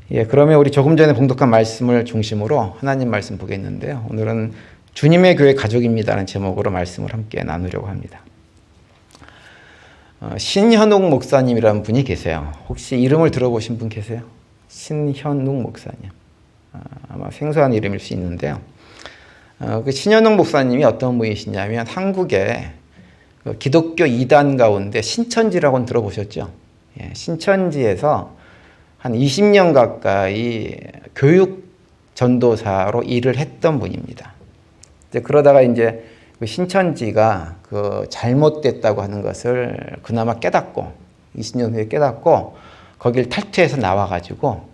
예, 그러면 우리 조금 전에 봉독한 말씀을 중심으로 하나님 말씀 보겠는데요. 오늘은 주님의 교회 가족입니다라는 제목으로 말씀을 함께 나누려고 합니다. 신현욱 목사님이라는 분이 계세요. 혹시 이름을 들어보신 분 계세요? 신현욱 목사님. 아마 생소한 이름일 수 있는데요. 그 신현욱 목사님이 어떤 분이시냐면 한국의 기독교 이단 가운데 신천지라고는 들어보셨죠? 예, 신천지에서 한 20년 가까이 교육 전도사로 일을 했던 분입니다. 그러다가 이제 신천지가 잘못됐다고 하는 것을 그나마 깨닫고 20년 후에 깨닫고 거길 탈퇴해서 나와가지고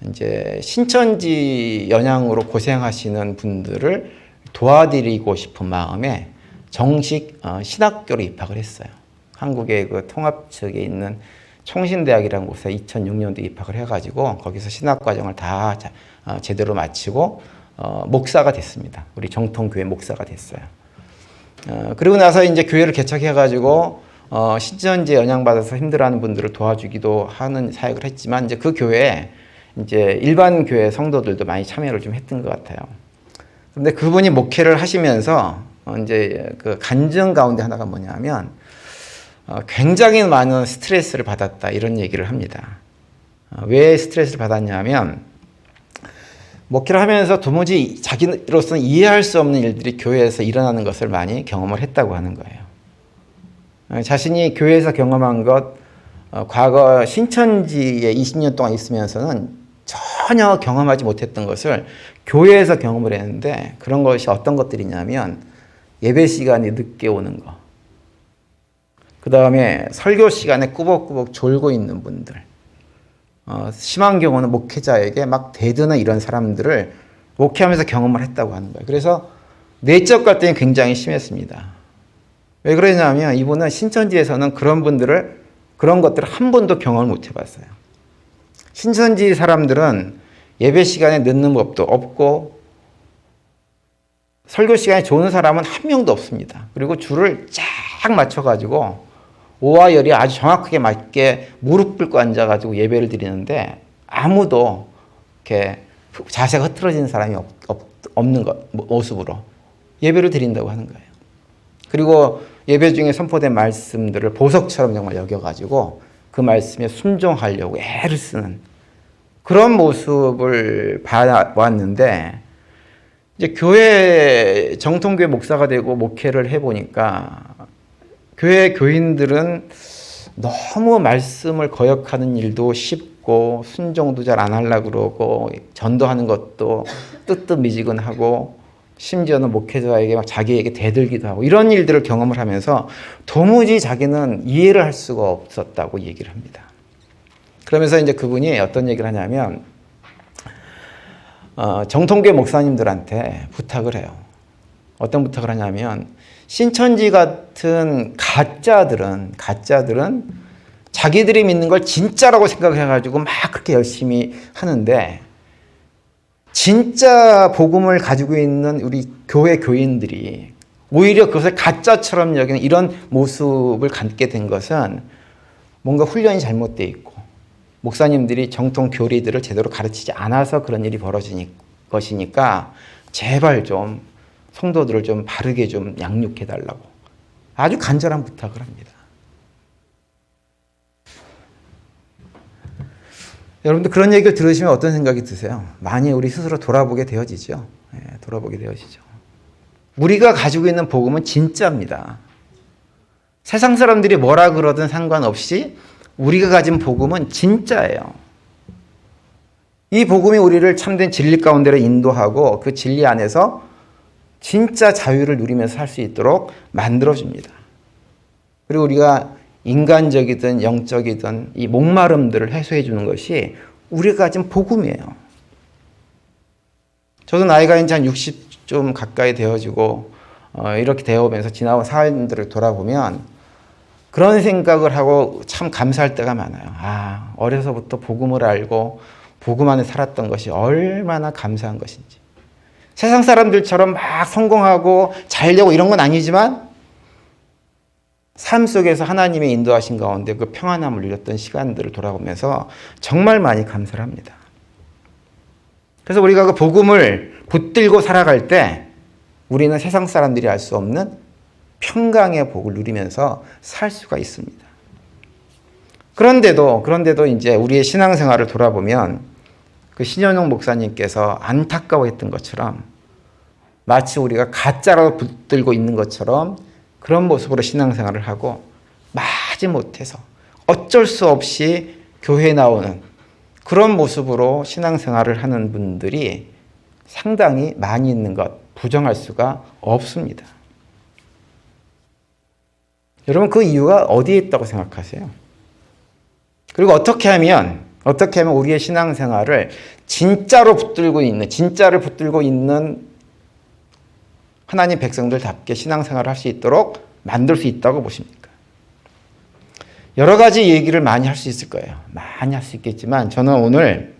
이제 신천지 영향으로 고생하시는 분들을 도와드리고 싶은 마음에 정식 신학교로 입학을 했어요. 한국의 그 통합 측에 있는 총신대학이라는 곳에 2006년도에 입학을 해가지고 거기서 신학과정을 다 제대로 마치고 목사가 됐습니다. 우리 정통교회 목사가 됐어요. 그리고 나서 이제 교회를 개척해가지고 신천지에 영향받아서 힘들어하는 분들을 도와주기도 하는 사역을 했지만 이제 그 교회에 이제 일반 교회 성도들도 많이 참여를 좀 했던 것 같아요. 그런데 그분이 목회를 하시면서 이제 그 간증 가운데 하나가 뭐냐면 굉장히 많은 스트레스를 받았다 이런 얘기를 합니다. 왜 스트레스를 받았냐면 목회를 하면서 도무지 자기로서는 이해할 수 없는 일들이 교회에서 일어나는 것을 많이 경험을 했다고 하는 거예요. 자신이 교회에서 경험한 것, 과거 신천지에 20년 동안 있으면서는 전혀 경험하지 못했던 것을 교회에서 경험을 했는데 그런 것이 어떤 것들이냐면 예배 시간에 늦게 오는 거, 그 다음에 설교 시간에 꾸벅꾸벅 졸고 있는 분들, 심한 경우는 목회자에게 막 대드는 이런 사람들을 목회하면서 경험을 했다고 하는 거예요. 그래서 내적 갈등이 굉장히 심했습니다. 왜 그러냐면 이분은 신천지에서는 그런 것들을 한 번도 경험을 못 해봤어요. 신천지 사람들은 예배 시간에 늦는 법도 없고 설교 시간에 좋은 사람은 한 명도 없습니다. 그리고 줄을 쫙 맞춰가지고 오와 열이 아주 정확하게 맞게 무릎 꿇고 앉아가지고 예배를 드리는데 아무도 이렇게 자세가 흐트러지는 사람이 없는 모습으로 예배를 드린다고 하는 거예요. 그리고 예배 중에 선포된 말씀들을 보석처럼 정말 여겨가지고 그 말씀에 순종하려고 애를 쓰는 그런 모습을 봐왔는데 이제 정통교회 목사가 되고 목회를 해보니까 교회 교인들은 너무 말씀을 거역하는 일도 쉽고 순종도 잘 안 하려고 그러고 전도하는 것도 뜨뜻미지근하고 심지어는 목회자에게 막 자기에게 대들기도 하고 이런 일들을 경험을 하면서 도무지 자기는 이해를 할 수가 없었다고 얘기를 합니다. 그러면서 이제 그분이 어떤 얘기를 하냐면 정통교회 목사님들한테 부탁을 해요. 어떤 부탁을 하냐면 신천지 같은 가짜들은 자기들이 믿는 걸 진짜라고 생각해가지고 막 그렇게 열심히 하는데 진짜 복음을 가지고 있는 우리 교회 교인들이 오히려 그것을 가짜처럼 여기는 이런 모습을 갖게 된 것은 뭔가 훈련이 잘못되어 있고 목사님들이 정통 교리들을 제대로 가르치지 않아서 그런 일이 벌어진 것이니까 제발 좀 성도들을 좀 바르게 좀 양육해달라고 아주 간절한 부탁을 합니다. 여러분들 그런 얘기를 들으시면 어떤 생각이 드세요? 많이 우리 스스로 돌아보게 되어지죠. 돌아보게 되어지죠. 우리가 가지고 있는 복음은 진짜입니다. 세상 사람들이 뭐라 그러든 상관없이 우리가 가진 복음은 진짜예요. 이 복음이 우리를 참된 진리 가운데로 인도하고 그 진리 안에서 진짜 자유를 누리면서 살 수 있도록 만들어줍니다. 그리고 우리가 인간적이든 영적이든 이 목마름들을 해소해 주는 것이 우리가 가진 복음이에요. 저도 나이가 이제 한 60 좀 가까이 되어지고 이렇게 되어오면서 지나온 사람들을 돌아보면 그런 생각을 하고 참 감사할 때가 많아요. 어려서부터 복음을 알고 복음 안에 살았던 것이 얼마나 감사한 것인지. 세상 사람들처럼 막 성공하고 잘되고 이런 건 아니지만 삶 속에서 하나님의 인도하신 가운데 그 평안함을 누렸던 시간들을 돌아보면서 정말 많이 감사를 합니다. 그래서 우리가 그 복음을 붙들고 살아갈 때 우리는 세상 사람들이 알 수 없는 평강의 복을 누리면서 살 수가 있습니다. 그런데도 이제 우리의 신앙생활을 돌아보면 그 신현웅 목사님께서 안타까워했던 것처럼 마치 우리가 가짜로 붙들고 있는 것처럼 그런 모습으로 신앙생활을 하고 마지못해서 어쩔 수 없이 교회에 나오는 그런 모습으로 신앙생활을 하는 분들이 상당히 많이 있는 것 부정할 수가 없습니다. 여러분 그 이유가 어디에 있다고 생각하세요? 그리고 어떻게 하면 우리의 신앙생활을 진짜를 붙들고 있는 하나님 백성들답게 신앙생활을 할 수 있도록 만들 수 있다고 보십니까? 여러 가지 얘기를 많이 할 수 있을 거예요. 많이 할 수 있겠지만 저는 오늘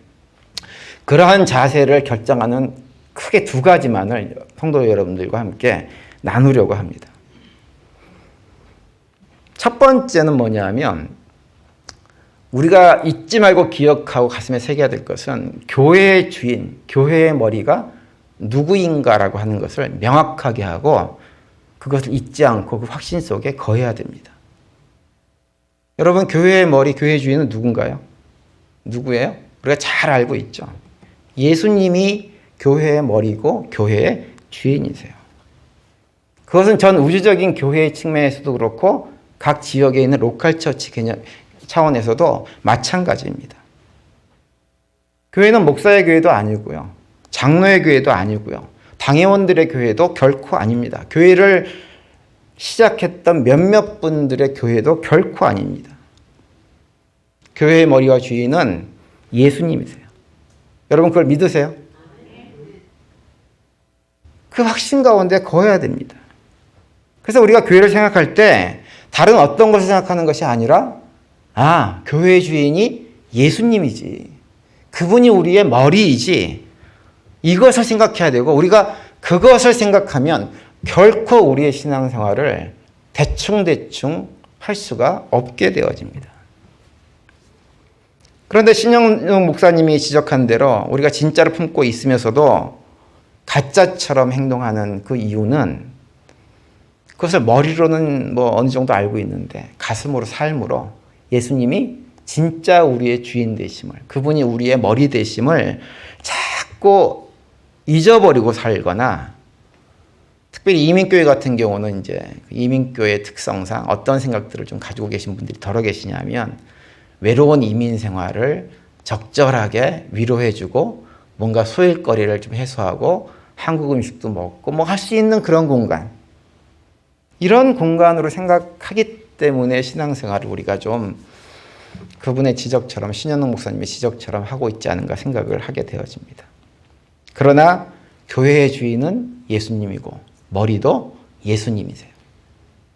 그러한 자세를 결정하는 크게 두 가지만을 성도 여러분들과 함께 나누려고 합니다. 첫 번째는 뭐냐면 우리가 잊지 말고 기억하고 가슴에 새겨야 될 것은 교회의 주인, 교회의 머리가 누구인가라고 하는 것을 명확하게 하고 그것을 잊지 않고 그 확신 속에 거해야 됩니다. 여러분 교회의 머리, 교회의 주인은 누군가요? 누구예요? 우리가 잘 알고 있죠. 예수님이 교회의 머리고 교회의 주인이세요. 그것은 전 우주적인 교회의 측면에서도 그렇고 각 지역에 있는 로컬 처치 개념 차원에서도 마찬가지입니다. 교회는 목사의 교회도 아니고요. 장로의 교회도 아니고요. 당회원들의 교회도 결코 아닙니다. 교회를 시작했던 몇몇 분들의 교회도 결코 아닙니다. 교회의 머리와 주인은 예수님이세요. 여러분 그걸 믿으세요? 그 확신 가운데 거해야 됩니다. 그래서 우리가 교회를 생각할 때 다른 어떤 것을 생각하는 것이 아니라 교회의 주인이 예수님이지. 그분이 우리의 머리이지. 이것을 생각해야 되고 우리가 그것을 생각하면 결코 우리의 신앙생활을 대충 할 수가 없게 되어집니다. 그런데 신영용 목사님이 지적한 대로 우리가 진짜를 품고 있으면서도 가짜처럼 행동하는 그 이유는 그것을 머리로는 어느 정도 알고 있는데 가슴으로 삶으로 예수님이 진짜 우리의 주인 되심을, 그분이 우리의 머리 되심을 자꾸 잊어버리고 살거나, 특별히 이민교회 같은 경우는 이제 이민교회 특성상 어떤 생각들을 좀 가지고 계신 분들이 덜어 계시냐면 외로운 이민 생활을 적절하게 위로해주고 뭔가 소일거리를 좀 해소하고 한국 음식도 먹고 할 수 있는 그런 공간, 이런 공간으로 생각하기 때문에 신앙생활을 우리가 좀 그분의 지적처럼, 신현웅 목사님의 지적처럼 하고 있지 않은가 생각을 하게 되어집니다. 그러나 교회의 주인은 예수님이고 머리도 예수님이세요.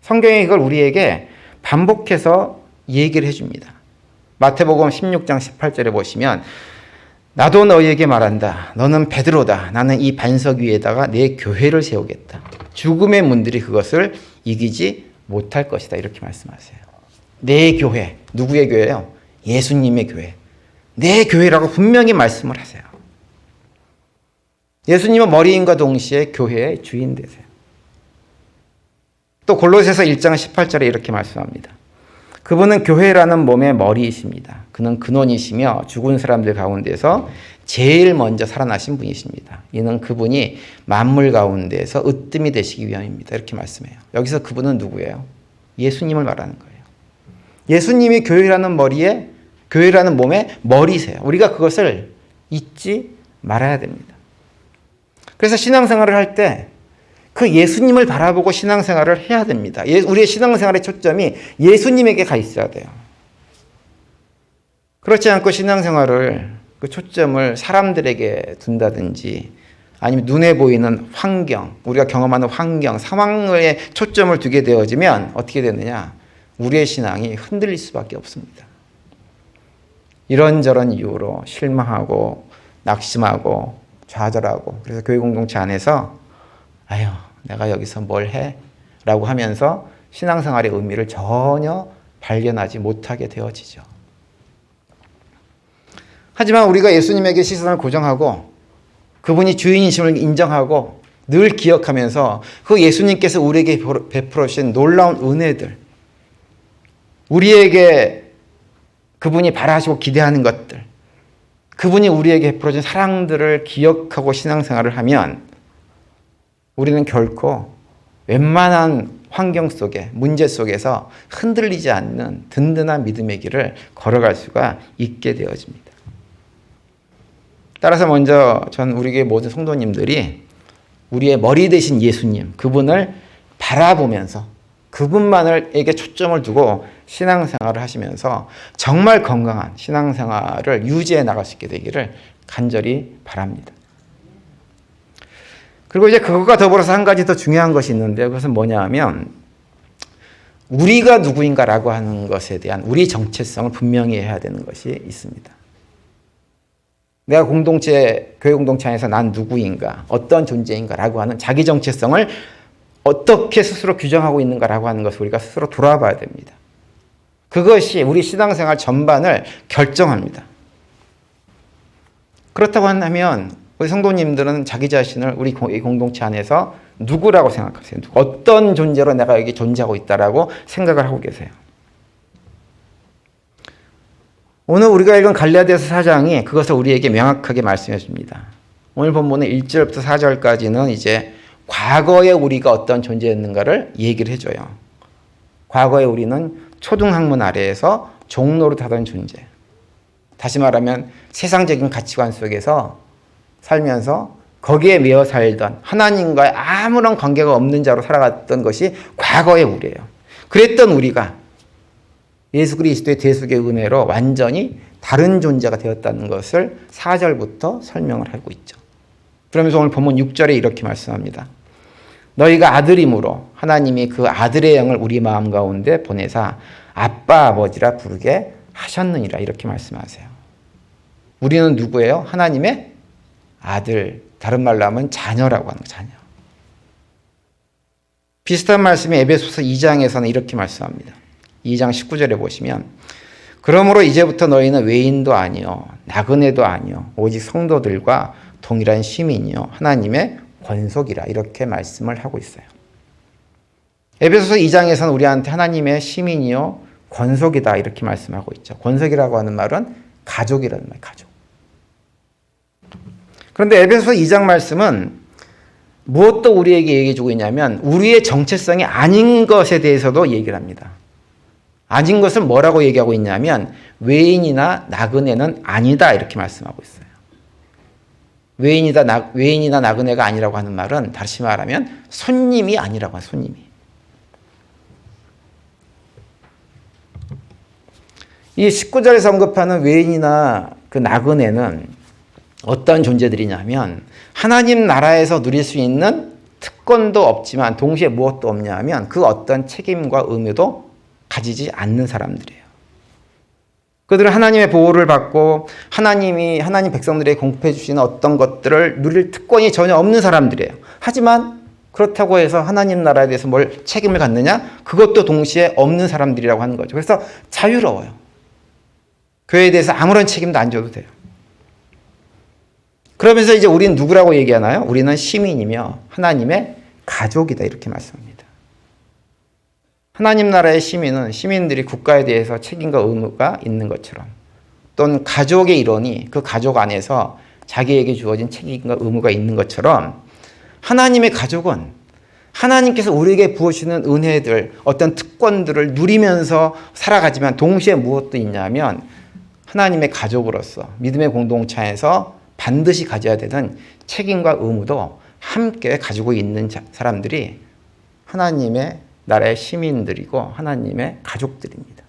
성경이 이걸 우리에게 반복해서 얘기를 해줍니다. 마태복음 16장 18절에 보시면 나도 너희에게 말한다. 너는 베드로다. 나는 이 반석 위에다가 내 교회를 세우겠다. 죽음의 문들이 그것을 이기지 못할 것이다. 이렇게 말씀하세요. 내 교회. 누구의 교회예요? 예수님의 교회. 내 교회라고 분명히 말씀을 하세요. 예수님은 머리인과 동시에 교회의 주인 되세요. 또 골로새서 1장 18절에 이렇게 말씀합니다. 그분은 교회라는 몸의 머리이십니다. 그는 근원이시며 죽은 사람들 가운데서 제일 먼저 살아나신 분이십니다. 이는 그분이 만물 가운데서 으뜸이 되시기 위함입니다. 이렇게 말씀해요. 여기서 그분은 누구예요? 예수님을 말하는 거예요. 예수님이 교회라는 몸의 머리세요. 우리가 그것을 잊지 말아야 됩니다. 그래서 신앙생활을 할 때 그 예수님을 바라보고 신앙생활을 해야 됩니다. 우리의 신앙생활의 초점이 예수님에게 가 있어야 돼요. 그렇지 않고 신앙생활을 그 초점을 사람들에게 둔다든지 아니면 눈에 보이는 환경, 우리가 경험하는 환경, 상황에 초점을 두게 되어지면 어떻게 되느냐? 우리의 신앙이 흔들릴 수밖에 없습니다. 이런저런 이유로 실망하고 낙심하고 좌절하고, 그래서 교회 공동체 안에서 내가 여기서 뭘 해? 라고 하면서 신앙생활의 의미를 전혀 발견하지 못하게 되어지죠. 하지만 우리가 예수님에게 시선을 고정하고 그분이 주인이심을 인정하고 늘 기억하면서 그 예수님께서 우리에게 베풀어 주신 놀라운 은혜들, 우리에게 그분이 바라시고 기대하는 것들, 그분이 우리에게 베풀어 준 사랑들을 기억하고 신앙생활을 하면 우리는 결코 웬만한 환경 속에, 문제 속에서 흔들리지 않는 든든한 믿음의 길을 걸어갈 수가 있게 되어집니다. 따라서 먼저 전 우리 모든 성도님들이 우리의 머리 되신 예수님, 그분을 바라보면서 그분만에게 초점을 두고 신앙생활을 하시면서 정말 건강한 신앙생활을 유지해 나갈 수 있게 되기를 간절히 바랍니다. 그리고 이제 그것과 더불어서 한 가지 더 중요한 것이 있는데 그것은 뭐냐 하면 우리가 누구인가라고 하는 것에 대한 우리 정체성을 분명히 해야 되는 것이 있습니다. 내가 공동체, 교회 공동체 안에서 난 누구인가, 어떤 존재인가라고 하는 자기 정체성을 어떻게 스스로 규정하고 있는가라고 하는 것을 우리가 스스로 돌아봐야 됩니다. 그것이 우리 신앙생활 전반을 결정합니다. 그렇다고 한다면 우리 성도님들은 자기 자신을 우리 공동체 안에서 누구라고 생각하세요? 어떤 존재로 내가 여기 존재하고 있다라고 생각을 하고 계세요? 오늘 우리가 읽은 갈라디아서 4장이 그것을 우리에게 명확하게 말씀해 줍니다. 오늘 본문의 1절부터 4절까지는 이제 과거에 우리가 어떤 존재였는가를 얘기를 해줘요. 과거에 우리는 초등학문 아래에서 종로를 타던 존재. 다시 말하면 세상적인 가치관 속에서 살면서 거기에 매여 살던 하나님과의 아무런 관계가 없는 자로 살아갔던 것이 과거의 우리예요. 그랬던 우리가 예수 그리스도의 대속의 은혜로 완전히 다른 존재가 되었다는 것을 4절부터 설명을 하고 있죠. 그러면서 오늘 본문 6절에 이렇게 말씀합니다. 너희가 아들임으로 하나님이 그 아들의 영을 우리 마음 가운데 보내사 아빠 아버지라 부르게 하셨느니라 이렇게 말씀하세요. 우리는 누구예요? 하나님의 아들, 다른 말로 하면 자녀라고 하는 거예요. 자녀. 비슷한 말씀이 에베소서 2장에서는 이렇게 말씀합니다. 2장 19절에 보시면 그러므로 이제부터 너희는 외인도 아니요 나그네도 아니요 오직 성도들과 동일한 시민이요 하나님의 권속이라 이렇게 말씀을 하고 있어요. 에베소서 2장에서는 우리한테 하나님의 시민이요 권속이다 이렇게 말씀하고 있죠. 권속이라고 하는 말은 가족이라는 말이에요. 가족. 그런데 에베소서 2장 말씀은 무엇도 우리에게 얘기해 주고 있냐면 우리의 정체성이 아닌 것에 대해서도 얘기를 합니다. 아닌 것을 뭐라고 얘기하고 있냐면 외인이나 나그네는 아니다 이렇게 말씀하고 있어요. 외인이나 나그네가 아니라고 하는 말은 다시 말하면 손님이 아니라고 해요. 손님이. 이 19절에서 언급하는 외인이나 그 나그네는 어떤 존재들이냐면 하나님 나라에서 누릴 수 있는 특권도 없지만 동시에 무엇도 없냐 하면 그 어떤 책임과 의무도 가지지 않는 사람들이에요. 그들은 하나님의 보호를 받고 하나님 백성들에게 공급해 주시는 어떤 것들을 누릴 특권이 전혀 없는 사람들이에요. 하지만 그렇다고 해서 하나님 나라에 대해서 뭘 책임을 갖느냐? 그것도 동시에 없는 사람들이라고 하는 거죠. 그래서 자유로워요. 교회에 대해서 아무런 책임도 안 져도 돼요. 그러면서 이제 우리는 누구라고 얘기하나요? 우리는 시민이며 하나님의 가족이다 이렇게 말씀합니다. 하나님 나라의 시민들이 국가에 대해서 책임과 의무가 있는 것처럼 또는 가족의 일원이 그 가족 안에서 자기에게 주어진 책임과 의무가 있는 것처럼 하나님의 가족은 하나님께서 우리에게 부어주시는 은혜들, 어떤 특권들을 누리면서 살아가지만 동시에 무엇도 있냐면 하나님의 가족으로서 믿음의 공동체에서 반드시 가져야 되는 책임과 의무도 함께 가지고 있는 사람들이 하나님의 나라의 시민들이고 하나님의 가족들입니다.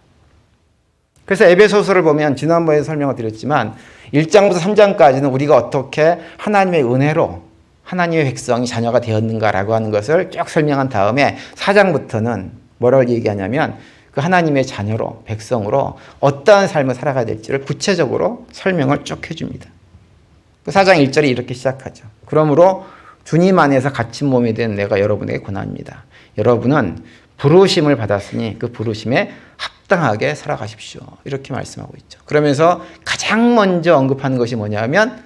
그래서 에베소서를 보면 지난번에 설명을 드렸지만 1장부터 3장까지는 우리가 어떻게 하나님의 은혜로 하나님의 백성이 자녀가 되었는가라고 하는 것을 쭉 설명한 다음에 4장부터는 뭐라고 얘기하냐면 그 하나님의 자녀로 백성으로 어떠한 삶을 살아가야 될지를 구체적으로 설명을 쭉 해줍니다. 그 4장 1절이 이렇게 시작하죠. 그러므로 주님 안에서 갇힌 몸이 된 내가 여러분에게 권합니다. 여러분은 부르심을 받았으니 그 부르심에 합당하게 살아가십시오. 이렇게 말씀하고 있죠. 그러면서 가장 먼저 언급하는 것이 뭐냐면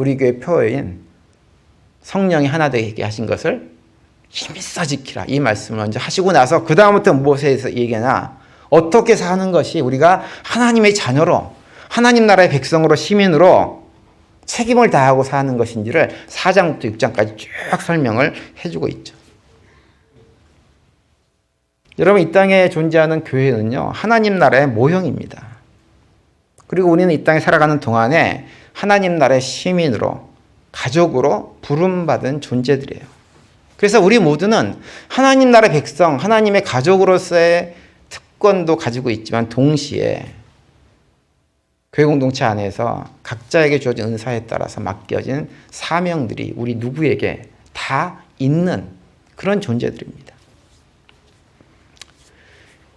우리 교회 표어인 성령이 하나 되게 하신 것을 힘써 지키라. 이 말씀을 먼저 하시고 나서 그 다음부터 무엇에서 얘기하나 어떻게 사는 것이 우리가 하나님의 자녀로 하나님 나라의 백성으로 시민으로 책임을 다하고 사는 것인지를 4장부터 6장까지 쭉 설명을 해주고 있죠. 여러분, 이 땅에 존재하는 교회는요, 하나님 나라의 모형입니다. 그리고 우리는 이 땅에 살아가는 동안에 하나님 나라의 시민으로, 가족으로 부름받은 존재들이에요. 그래서 우리 모두는 하나님 나라의 백성, 하나님의 가족으로서의 특권도 가지고 있지만 동시에 교회 공동체 안에서 각자에게 주어진 은사에 따라서 맡겨진 사명들이 우리 누구에게 다 있는 그런 존재들입니다.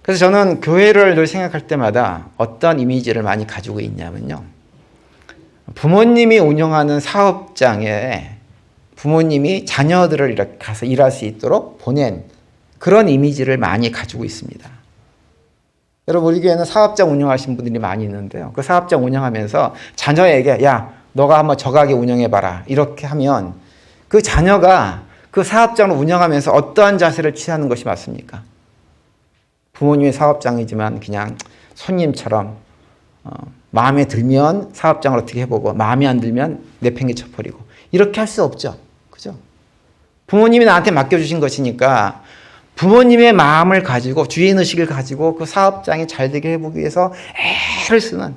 그래서 저는 교회를 늘 생각할 때마다 어떤 이미지를 많이 가지고 있냐면요. 부모님이 운영하는 사업장에 부모님이 자녀들을 이렇게 가서 일할 수 있도록 보낸 그런 이미지를 많이 가지고 있습니다. 여러분, 우리 교회는 사업장 운영하신 분들이 많이 있는데요. 그 사업장 운영하면서 자녀에게 야, 너가 한번 저 가게 운영해봐라. 이렇게 하면 그 자녀가 그 사업장을 운영하면서 어떠한 자세를 취하는 것이 맞습니까? 부모님의 사업장이지만 그냥 손님처럼 마음에 들면 사업장을 어떻게 해보고 마음에 안 들면 내팽개쳐버리고 이렇게 할 수 없죠. 그죠? 부모님이 나한테 맡겨주신 것이니까 부모님의 마음을 가지고 주인의식을 가지고 그 사업장이 잘 되게 해보기 위해서 애를 쓰는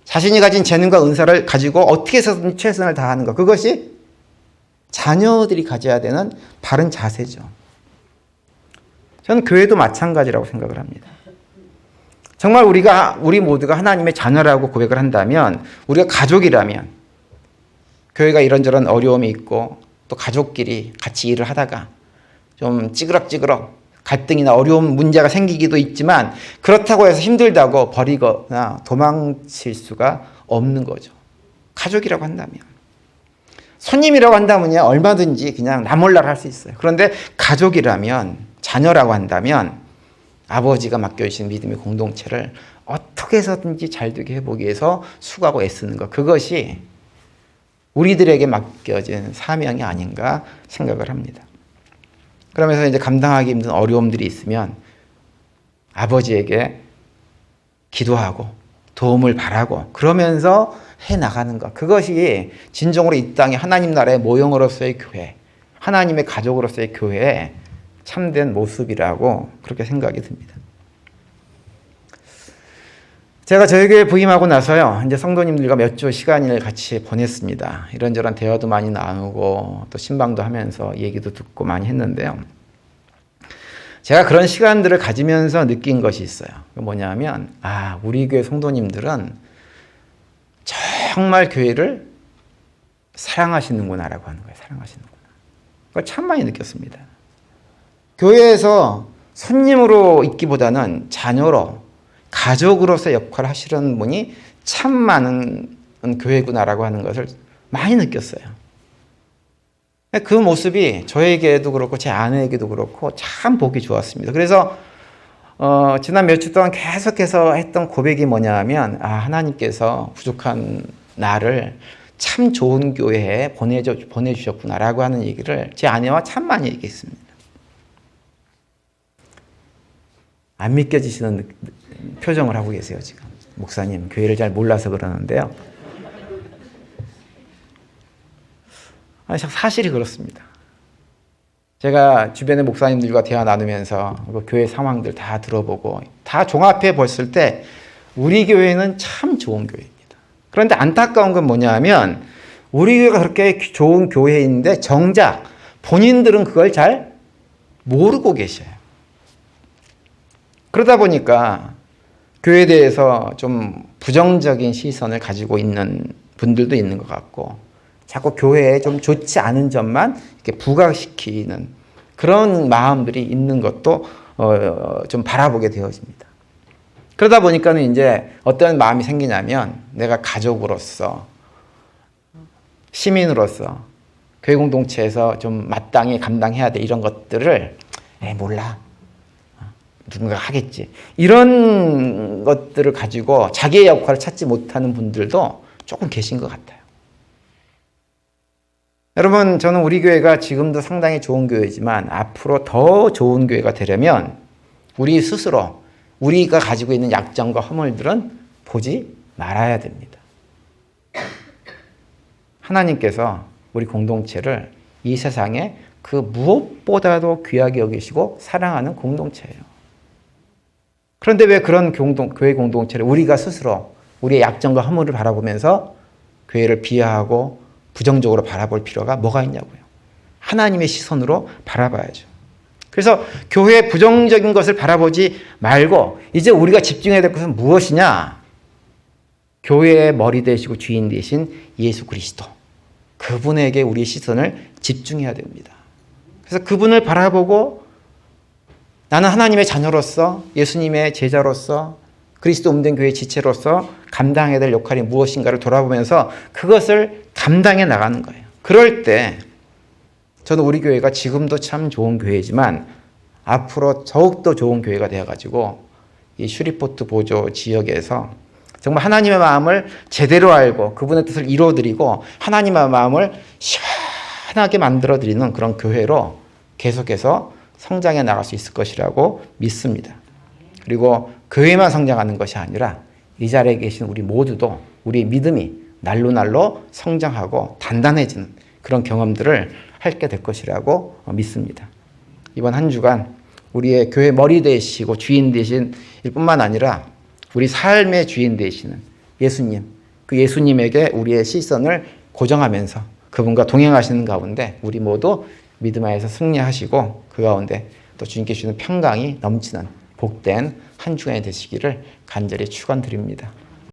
자신이 가진 재능과 은사를 가지고 어떻게 해서든 최선을 다하는 것, 그것이 자녀들이 가져야 되는 바른 자세죠. 저는 교회도 마찬가지라고 생각을 합니다. 정말 우리 모두가 하나님의 자녀라고 고백을 한다면, 우리가 가족이라면, 교회가 이런저런 어려움이 있고 또 가족끼리 같이 일을 하다가 좀 찌그럭찌그럭 갈등이나 어려운 문제가 생기기도 있지만 그렇다고 해서 힘들다고 버리거나 도망칠 수가 없는 거죠. 가족이라고 한다면. 손님이라고 한다면요, 얼마든지 그냥 나몰라라 할 수 있어요. 그런데 가족이라면, 자녀라고 한다면 아버지가 맡겨주신 믿음의 공동체를 어떻게 해서든지 잘 되게 해보기 위해서 수고하고 애쓰는 것, 그것이 우리들에게 맡겨진 사명이 아닌가 생각을 합니다. 그러면서 이제 감당하기 힘든 어려움들이 있으면 아버지에게 기도하고 도움을 바라고 그러면서 해나가는 것, 그것이 진정으로 이 땅에 하나님 나라의 모형으로서의 교회, 하나님의 가족으로서의 교회의 참된 모습이라고 그렇게 생각이 듭니다. 제가 저희 교회 부임하고 나서요, 이제 성도님들과 몇 주 시간을 같이 보냈습니다. 이런저런 대화도 많이 나누고 또 신방도 하면서 얘기도 듣고 많이 했는데요. 제가 그런 시간들을 가지면서 느낀 것이 있어요. 뭐냐면, 우리 교회 성도님들은 정말 교회를 사랑하시는구나라고 하는 거예요. 사랑하시는구나. 그걸 참 많이 느꼈습니다. 교회에서 손님으로 있기보다는 자녀로, 가족으로서 역할을 하시는 분이 참 많은 교회구나라고 하는 것을 많이 느꼈어요. 그 모습이 저에게도 그렇고 제 아내에게도 그렇고 참 보기 좋았습니다. 그래서 지난 몇 주 동안 계속해서 했던 고백이 뭐냐 하면, 하나님께서 부족한 나를 참 좋은 교회에 보내주셨구나라고 하는 얘기를 제 아내와 참 많이 얘기했습니다. 안 믿겨지시는 표정을 하고 계세요, 지금. 목사님, 교회를 잘 몰라서 그러는데요. 사실이 그렇습니다. 제가 주변의 목사님들과 대화 나누면서 교회 상황들 다 들어보고 다 종합해 봤을 때 우리 교회는 참 좋은 교회입니다. 그런데 안타까운 건 뭐냐 하면 우리 교회가 그렇게 좋은 교회인데 정작 본인들은 그걸 잘 모르고 계셔요. 그러다 보니까 교회에 대해서 좀 부정적인 시선을 가지고 있는 분들도 있는 것 같고, 자꾸 교회에 좀 좋지 않은 점만 이렇게 부각시키는 그런 마음들이 있는 것도 좀 바라보게 되어집니다. 그러다 보니까는 이제 어떤 마음이 생기냐면, 내가 가족으로서, 시민으로서 교회 공동체에서 좀 마땅히 감당해야 돼, 이런 것들을 몰라, 누군가 하겠지, 이런 것들을 가지고 자기의 역할을 찾지 못하는 분들도 조금 계신 것 같아요. 여러분, 저는 우리 교회가 지금도 상당히 좋은 교회지만 앞으로 더 좋은 교회가 되려면 우리 스스로 우리가 가지고 있는 약점과 허물들은 보지 말아야 됩니다. 하나님께서 우리 공동체를 이 세상에 그 무엇보다도 귀하게 여기시고 사랑하는 공동체예요. 그런데 왜 그런 교회 공동체를 우리가 스스로 우리의 약점과 허물을 바라보면서 교회를 비하하고 부정적으로 바라볼 필요가 뭐가 있냐고요. 하나님의 시선으로 바라봐야죠. 그래서 교회의 부정적인 것을 바라보지 말고 이제 우리가 집중해야 될 것은 무엇이냐? 교회의 머리 되시고 주인 되신 예수 그리스도. 그분에게 우리의 시선을 집중해야 됩니다. 그래서 그분을 바라보고 나는 하나님의 자녀로서 예수님의 제자로서 그리스도 몸된 교회의 지체로서 감당해야 될 역할이 무엇인가를 돌아보면서 그것을 감당해 나가는 거예요. 그럴 때 저는 우리 교회가 지금도 참 좋은 교회지만 앞으로 더욱더 좋은 교회가 되어가지고 이 슈리포트 보조 지역에서 정말 하나님의 마음을 제대로 알고 그분의 뜻을 이루어드리고 하나님의 마음을 시원하게 만들어드리는 그런 교회로 계속해서 성장해 나갈 수 있을 것이라고 믿습니다. 그리고 교회만 성장하는 것이 아니라 이 자리에 계신 우리 모두도 우리의 믿음이 날로 성장하고 단단해지는 그런 경험들을 하게 될 것이라고 믿습니다. 이번 한 주간 우리의 교회 머리 되시고 주인 되신 일뿐만 아니라 우리 삶의 주인 되시는 예수님, 그 예수님에게 우리의 시선을 고정하면서 그분과 동행하시는 가운데 우리 모두 믿음 안에서 승리하시고 그 가운데 또 주님께 주시는 평강이 넘치는 복된 한 주간이 되시기를 간절히 축원드립니다.